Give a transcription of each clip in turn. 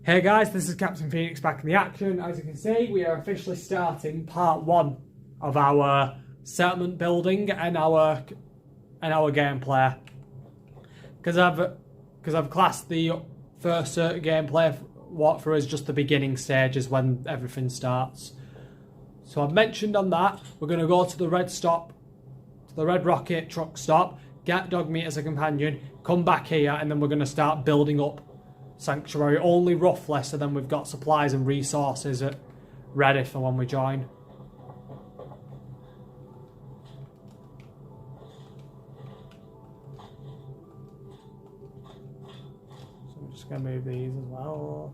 Hey guys, this is Captain Phoenix back in the action. As you can see, we are officially starting part 1 of our settlement building and our gameplay. Because I've classed the first gameplay walkthrough as just the beginning stages when everything starts. So I've mentioned on that we're going to go to the red stop, to the red rocket truck stop, get Dogmeat as a companion, come back here, and then we're going to start building up Sanctuary, only roughly, so then we've got supplies and resources ready for when we join. So I'm just going to move these as well.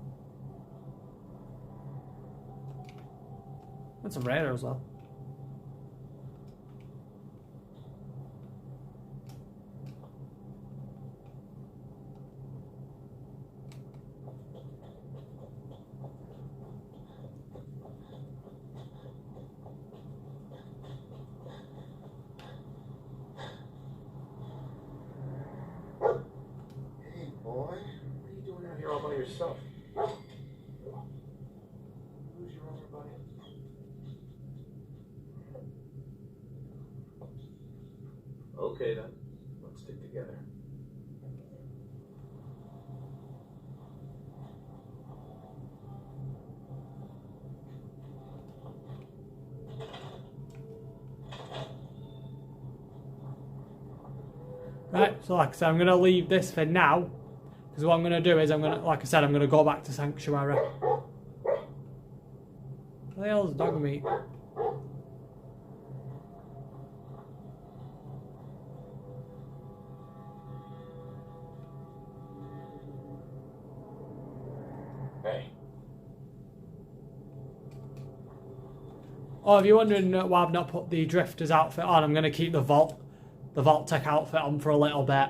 That's a raider as well. Yourself. Who's your other buddy? Okay then, let's stick together. Right, so like I said, I'm going to leave this for now. Because what I'm going to do is, like I said, I'm going to go back to Sanctuary. What the hell's Dogmeat? Hey. Oh, if you're wondering why I've not put the Drifter's outfit on, I'm going to keep the Vault Tech outfit on for a little bit.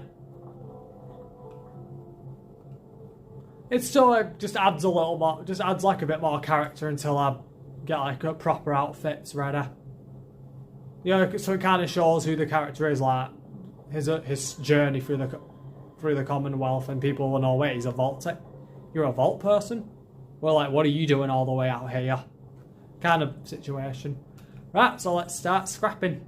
It still just adds a little more, just adds like a bit more character until I get like a proper outfits ready. You know, so it kind of shows who the character is, like his journey through the Commonwealth, and people will know, wait, he's a Vault Tech. You're a Vault person? Well, like, what are you doing all the way out here? Kind of situation. Right, so let's start scrapping.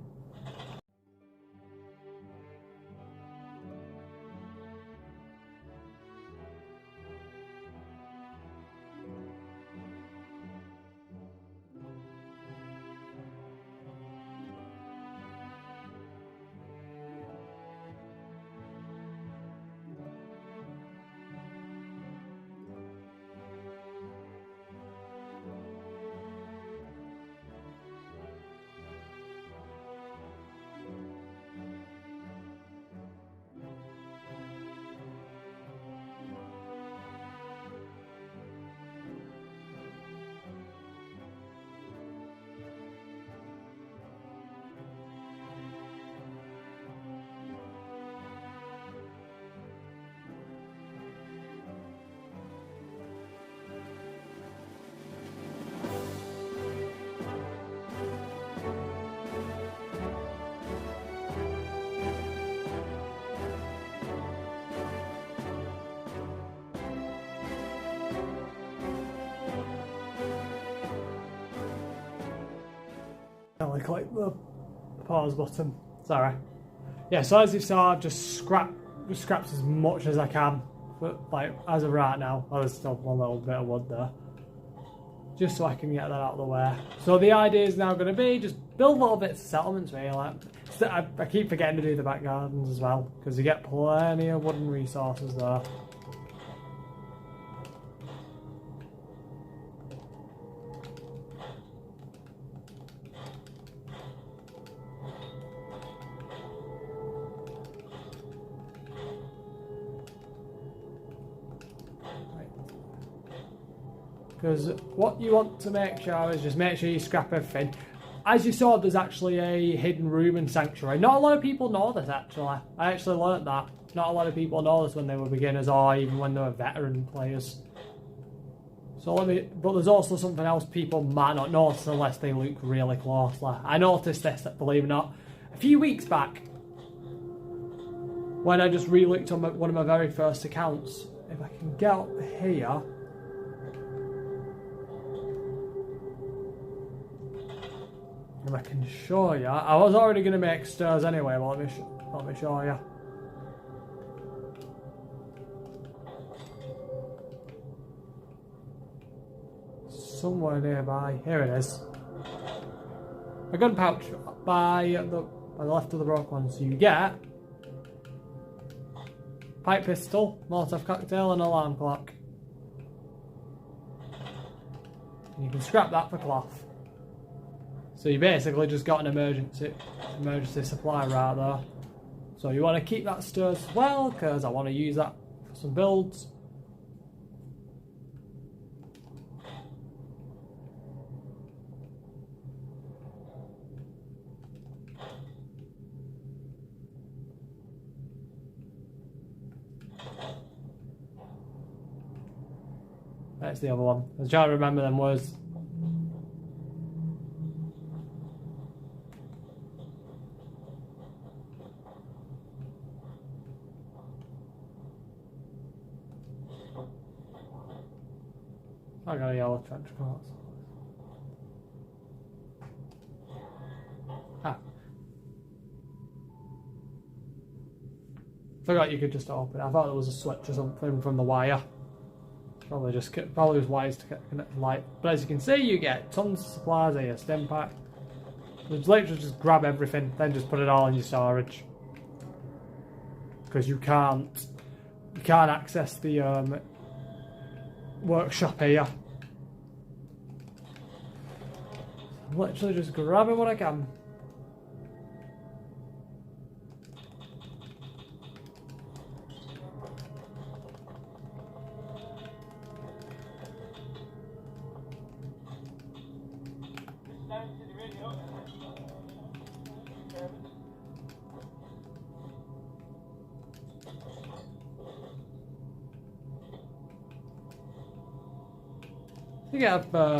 I click the pause button. Sorry. Yeah, so as you saw, I've just scrapped as much as I can. But like as of right now, there's still one little bit of wood there. Just so I can get that out of the way. So the idea is now going to be just build little bits of settlements, really. Like, I keep forgetting to do the back gardens as well, because you get plenty of wooden resources there. Because what you want to make sure is just make sure you scrap everything. As you saw, there's actually a hidden room in Sanctuary. Not a lot of people know this, actually. I actually learnt that. Not a lot of people know this when they were beginners or even when they were veteran players. So but there's also something else people might not notice unless they look really closely. I noticed this, believe it or not, a few weeks back when I just re-looked on one of my very first accounts. If I can get up here, And I can show you. I was already going to make stairs anyway, but let me show you. Somewhere nearby. Here it is. A gun pouch by the left of the broken one. So you get pipe pistol, Molotov cocktail, and alarm clock. And you can scrap that for cloth. So you basically just got an emergency supply right there. So you want to keep that stairs as well, because I want to use that for some builds. That's the other one. I was trying to remember them words. I got a yellow trench coat. Ah. Forgot you could just open it. I thought there was a switch or something from the wire. Probably was wise to connect the light. But as you can see, you get tons of supplies here, stim pack. Just literally just grab everything, then just put it all in your storage. Because you can't access the workshop here. I'm literally just grabbing what I can.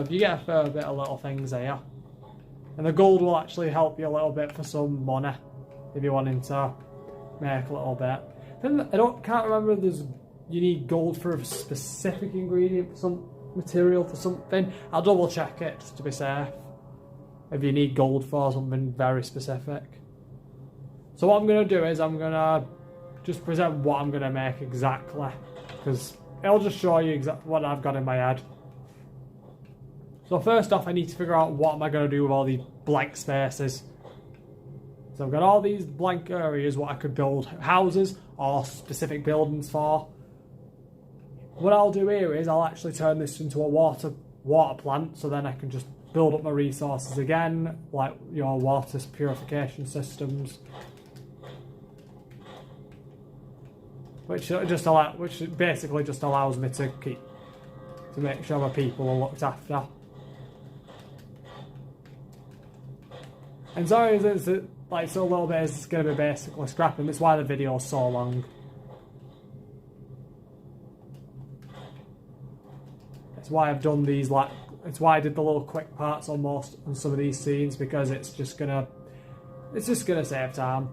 You get a fair bit of little things here. And the gold will actually help you a little bit for some money if you're wanting to make a little bit. Then can't remember if you need gold for a specific ingredient, for some material for something. I'll double check it just to be safe. If you need gold for something very specific. So what I'm going to do is I'm going to just present what I'm going to make exactly. Because it'll just show you exactly what I've got in my head. So first off, I need to figure out what am I going to do with all these blank spaces. So I've got all these blank areas what I could build houses or specific buildings for. What I'll do here is I'll actually turn this into a water plant, so then I can just build up my resources again, like your water purification systems. Which basically just allows me to make sure my people are looked after. And sorry, it's a little bit is going to be basically scrapping. That's why the video is so long. That's why I've done these it's why I did the little quick parts on some of these scenes, because it's just gonna save time.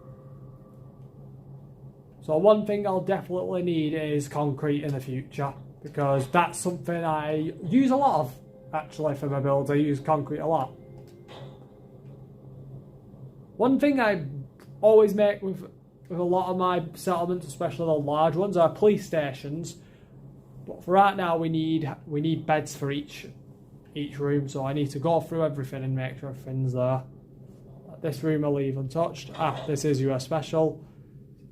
So one thing I'll definitely need is concrete in the future, because that's something I use a lot of actually for my builds. I use concrete a lot. One thing I always make with a lot of my settlements, especially the large ones, are police stations. But for right now, we need beds for each room. So I need to go through everything and make sure everything's there. This room I'll leave untouched. This is US special.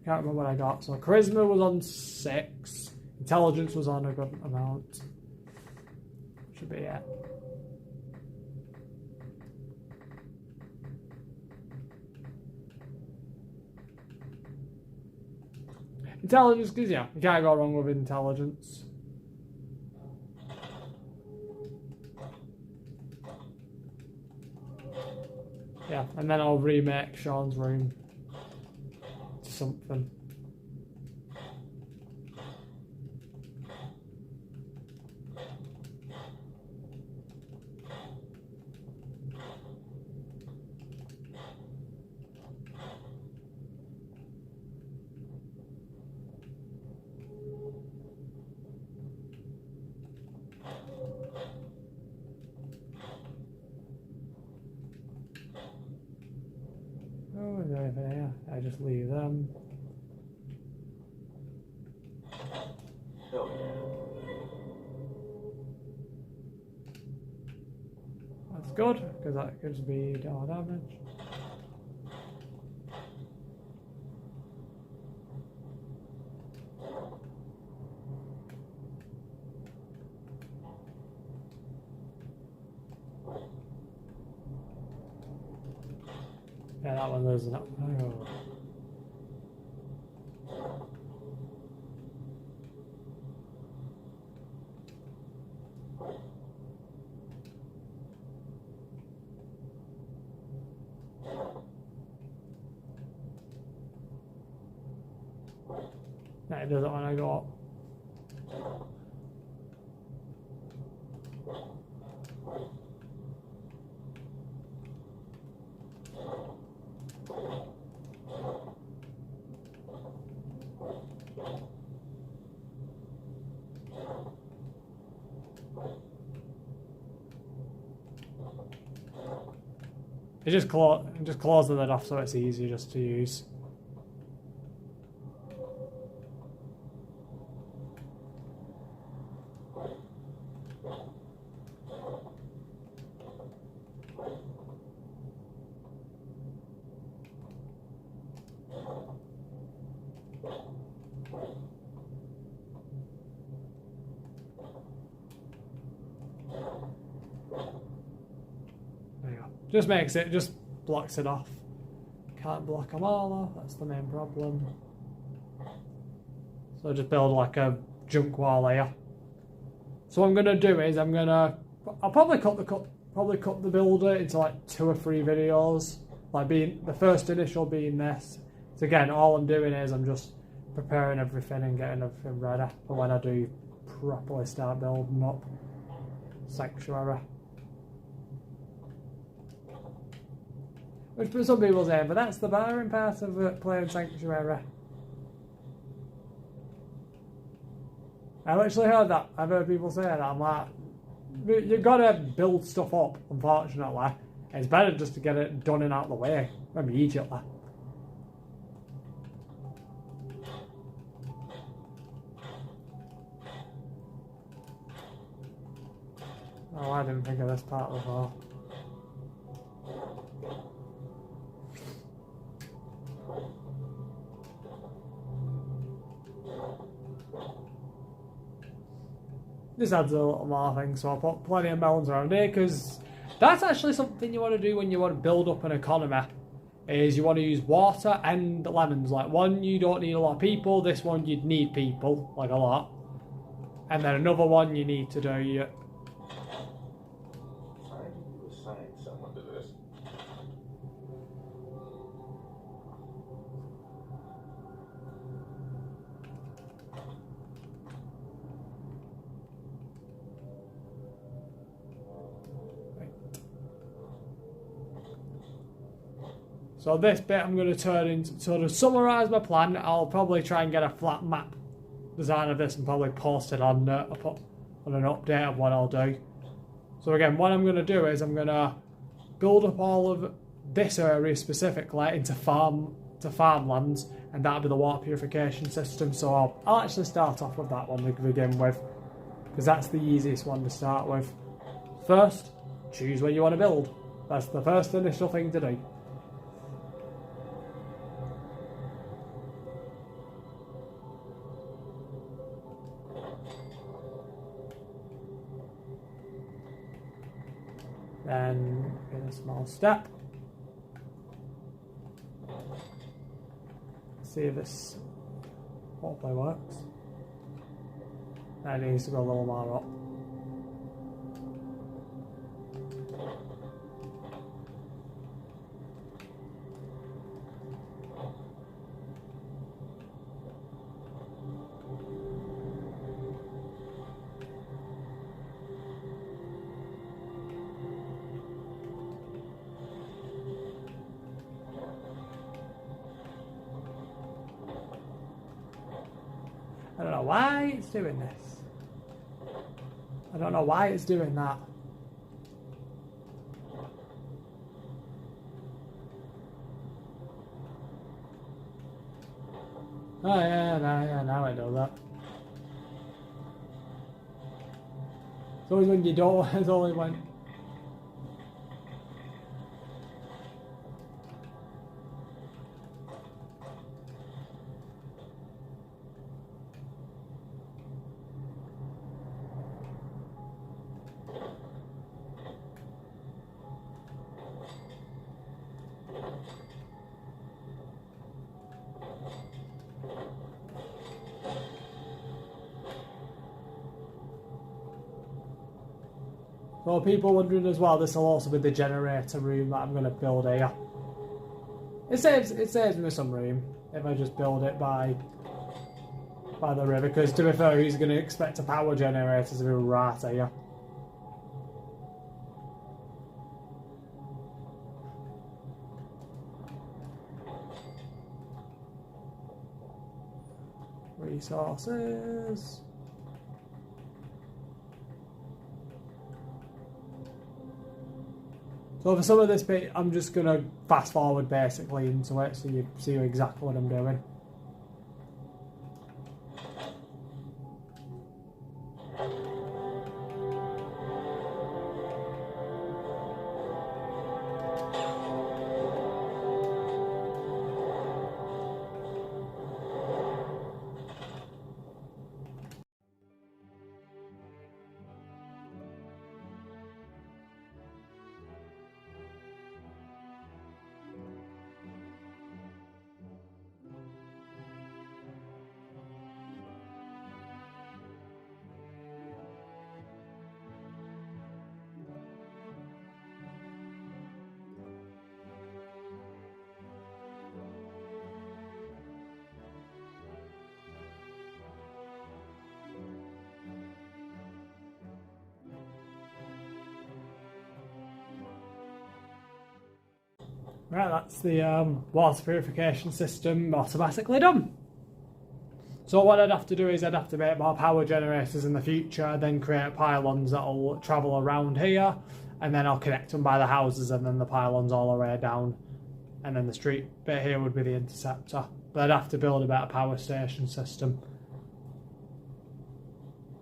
Can't remember what I got. So charisma was on 6. Intelligence was on a good amount. Should be it. Intelligence, because yeah, you can't go wrong with intelligence. Yeah, and then I'll remake Sean's room to something. Oh, is there anything here? I just leave them. Oh, That's good, because that gives me more damage. Yeah, that one losing up. Oh. No, it doesn't want to go up. It just closes it off so it's easier just to use. There you go. Just blocks it off. Can't block them all off, that's the main problem. So just build like a junk wall here. So what I'm gonna do is I'll probably cut the builder into like 2 or 3 videos. Like being the first initial being this. So again, all I'm doing is I'm just preparing everything and getting everything ready for when I do properly start building up Sanctuary. Which for some people say, but that's the boring part of playing Sanctuary. I literally heard that. I've heard people say that. I'm like, you've got to build stuff up, unfortunately. It's better just to get it done and out of the way immediately. Oh, I didn't think of this part before. This adds a little more thing, so I'll put plenty of melons around here, because that's actually something you want to do when you want to build up an economy, is you want to use water and lemons. Like one, you don't need a lot of people, this one you'd need people, like a lot. And then another one you need to do assign someone to this. So this bit I'm going to turn into, so to summarise my plan, I'll probably try and get a flat map design of this and probably post it on an update of what I'll do. So again, what I'm going to do is I'm going to build up all of this area specifically into farmlands, and that'll be the water purification system. So I'll actually start off with that one to begin with, because that's the easiest one to start with. First, choose where you want to build. That's the first initial thing to do. Then in a small step, see if this hopefully works. That needs to go a little more up. I don't know why it's doing this. I don't know why it's doing that. Oh yeah, now I know that. It's always when you don't, it's always when... For people wondering as well, this will also be the generator room that I'm going to build here. It saves me some room if I just build it by the river, because to be fair, who's going to expect a power generator to be right here? Resources. So for some of this bit, I'm just going to fast forward basically into it so you see exactly what I'm doing. Right, that's the water purification system automatically done. So what I'd have to do is I'd have to make more power generators in the future, then create pylons that'll travel around here, and then I'll connect them by the houses, and then the pylons all the way down, and then the street bit here would be the interceptor. But I'd have to build a better power station system.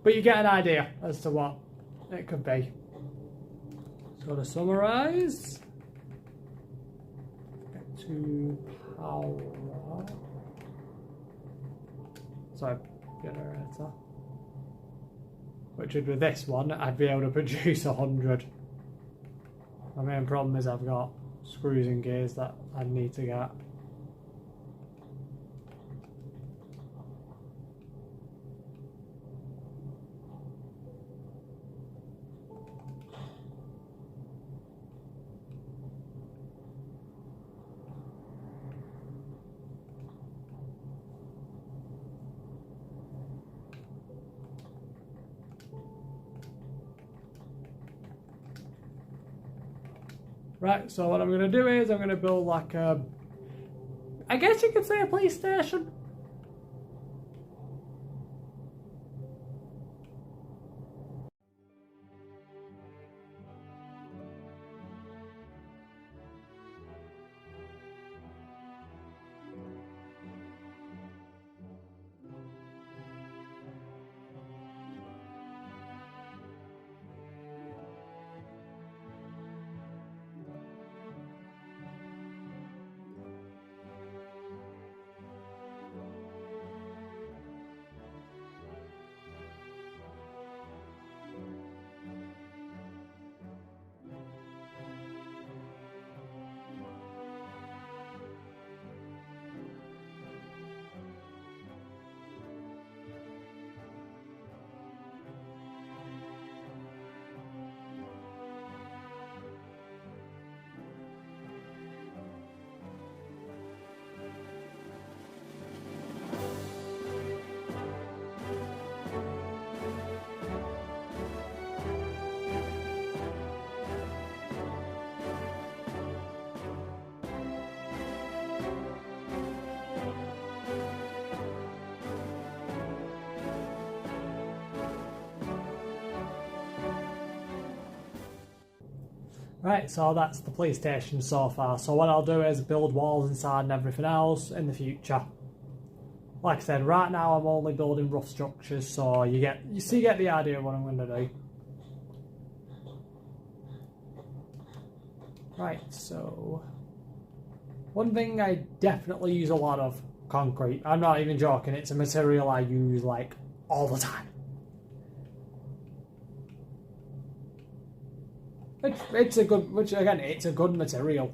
But you get an idea as to what it could be. So to summarise, get to power. Sorry, generator. Which would be this one, I'd be able to produce 100. My main problem is I've got screws and gears that I need to get. Right, so what I'm going to do is I'm going to build like a, I guess you could say a police station. Right, so that's the police station so far. So what I'll do is build walls inside and everything else in the future. Like I said, right now I'm only building rough structures, so you get the idea of what I'm going to do. Right, so one thing I definitely use a lot of, concrete. I'm not even joking, it's a material I use like all the time. It's a good, which again, it's a good material.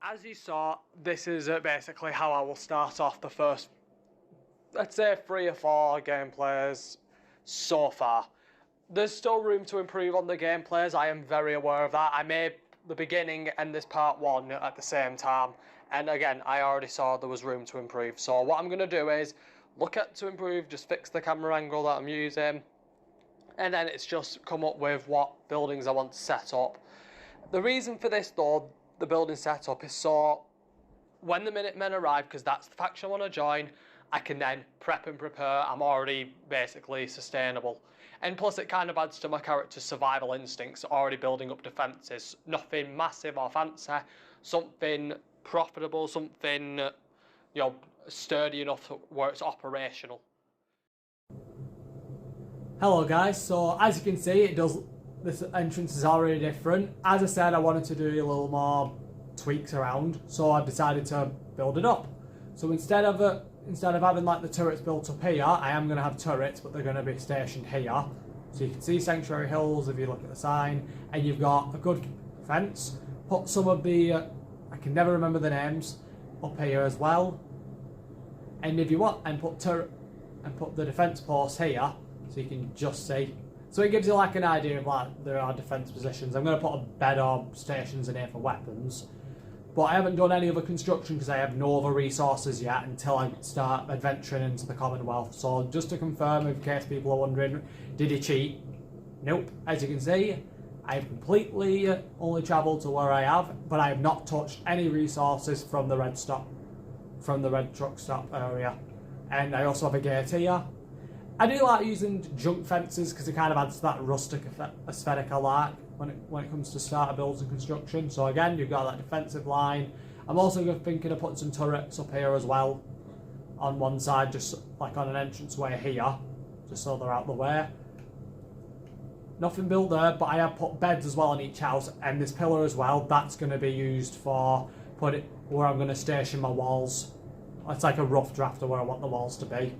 As you saw, this is basically how I will start off the first, let's say 3 or 4 gameplays so far. There's still room to improve on the gameplays, I am very aware of that. I made the beginning and this part 1 at the same time, and again, I already saw there was room to improve. So what I'm going to do is look at to improve, just fix the camera angle that I'm using, and then it's just come up with what buildings I want to set up. The reason for this though, the building setup, is so when the Minutemen arrive, because that's the faction I want to join, I can then prep and prepare. I'm already basically sustainable. And plus it kind of adds to my character's survival instincts, already building up defences. Nothing massive or fancy, something profitable, something, you know, sturdy enough where it's operational. Hello guys, so as you can see, this entrance is already different. As I said, I wanted to do a little more tweaks around, so I decided to build it up. So instead of having like the turrets built up here, I am going to have turrets, but they're going to be stationed here. So you can see Sanctuary Hills if you look at the sign, and you've got a good fence. Put some of the, I can never remember the names, up here as well. And if you want, and put the defence posts here, so you can just see. So it gives you like an idea of like there are defence positions. I'm going to put a bed or stations in here for weapons. But I haven't done any other construction because I have no other resources yet until I start adventuring into the Commonwealth. So just to confirm, in case people are wondering, did he cheat? Nope. As you can see, I've completely only travelled to where I have, but I have not touched any resources from the red truck stop area. And I also have a gate here. I do like using junk fences because it kind of adds to that rustic aesthetic I like when it comes to starter builds and construction. So again, you've got that defensive line. I'm also thinking of putting some turrets up here as well on one side, just like on an entranceway here, just so they're out the way. Nothing built there, but I have put beds as well in each house, and this pillar as well, that's going to be used for where I'm going to station my walls. It's like a rough draft of where I want the walls to be.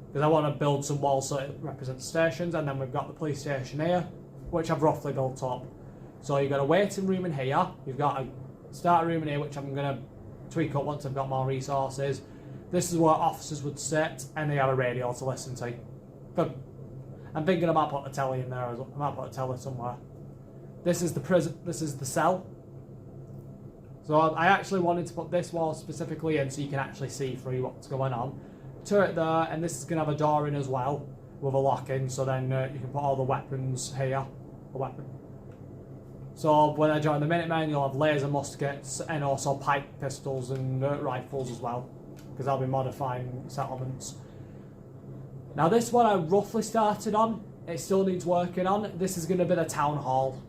Because I want to build some walls so it represents stations, and then we've got the police station here, which I've roughly built up. So you've got a waiting room in here, you've got a starter room in here, which I'm going to tweak up once I've got more resources. This is where officers would sit, and they have a radio to listen to. But I'm thinking I might put a telly in there as well. I might put a telly somewhere. This is the prison, this is the cell. So I actually wanted to put this wall specifically in so you can actually see through what's going on. Turret there, and this is going to have a door in as well with a lock in, so then you can put all the weapons here. So when I join the Minutemen, you'll have laser muskets and also pipe pistols and rifles as well, because I'll be modifying settlements. Now this one I roughly started on, it still needs working on. This is going to be the town hall.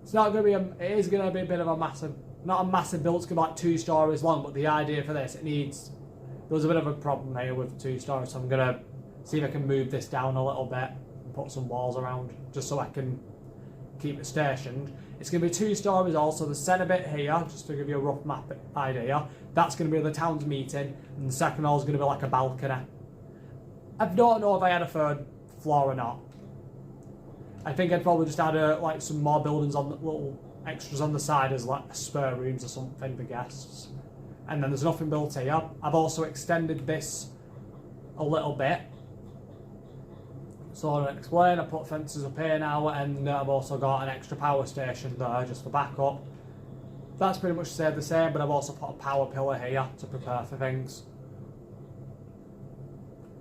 It's not going to be it is going to be a bit of a massive, not a massive build, it's going to be like 2 stories long, but the idea for this, there's a bit of a problem here with 2 stories, so I'm going to see if I can move this down a little bit and put some walls around, just so I can keep it stationed. It's going to be 2 stories also. The centre bit here, just to give you a rough map idea, that's going to be the town's meeting, and the second hall is going to be like a balcony. I don't know if I had a 3rd floor or not. I think I'd probably just add like some more buildings on the little extras on the side as like spare rooms or something for guests. And then there's nothing built here. I've also extended this a little bit So to explain, I put fences up here now, and I've also got an extra power station there just for backup. That's pretty much stayed the same, but I've also put a power pillar here to prepare for things.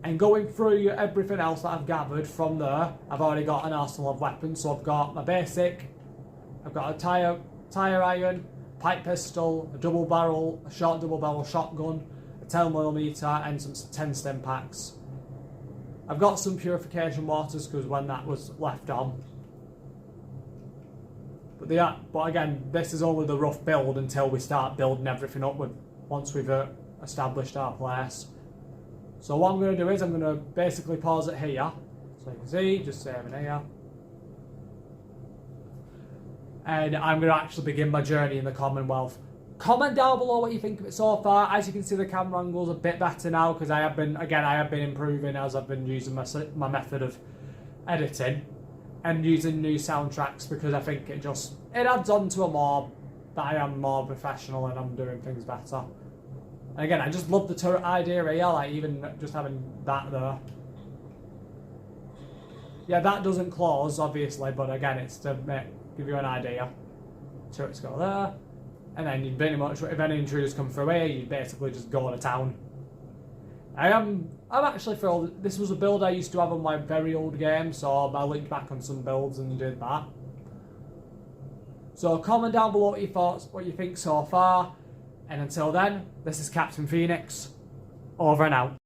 And going through everything else that I've gathered from there, I've already got an arsenal of weapons. So I've got my basic, I've got a tire iron, pipe pistol, a double barrel, a short double barrel shotgun, a 10mm, and some 10 stim packs. I've got some purification waters because when that was left on. But again, this is only the rough build until we start building everything up once we've established our place. So what I'm going to do is I'm going to basically pause it here. So you can see, just saving here. And I'm going to actually begin my journey in the Commonwealth. Comment down below what you think of it so far. As you can see, the camera angle's a bit better now because I have been improving as I've been using my method of editing and using new soundtracks, because I think it adds on to that I am more professional and I'm doing things better. And again, I just love the turret idea here, like even just having that there. Yeah, that doesn't close obviously, but again, it's to give you an idea. Turrets go there. And then you pretty much, if any intruders come through here, you basically just go to town. I'm actually thrilled. This was a build I used to have on my very old game, so I looked back on some builds and did that. So comment down below what your thoughts, what you think so far. And until then, this is Captain Phoenix, over and out.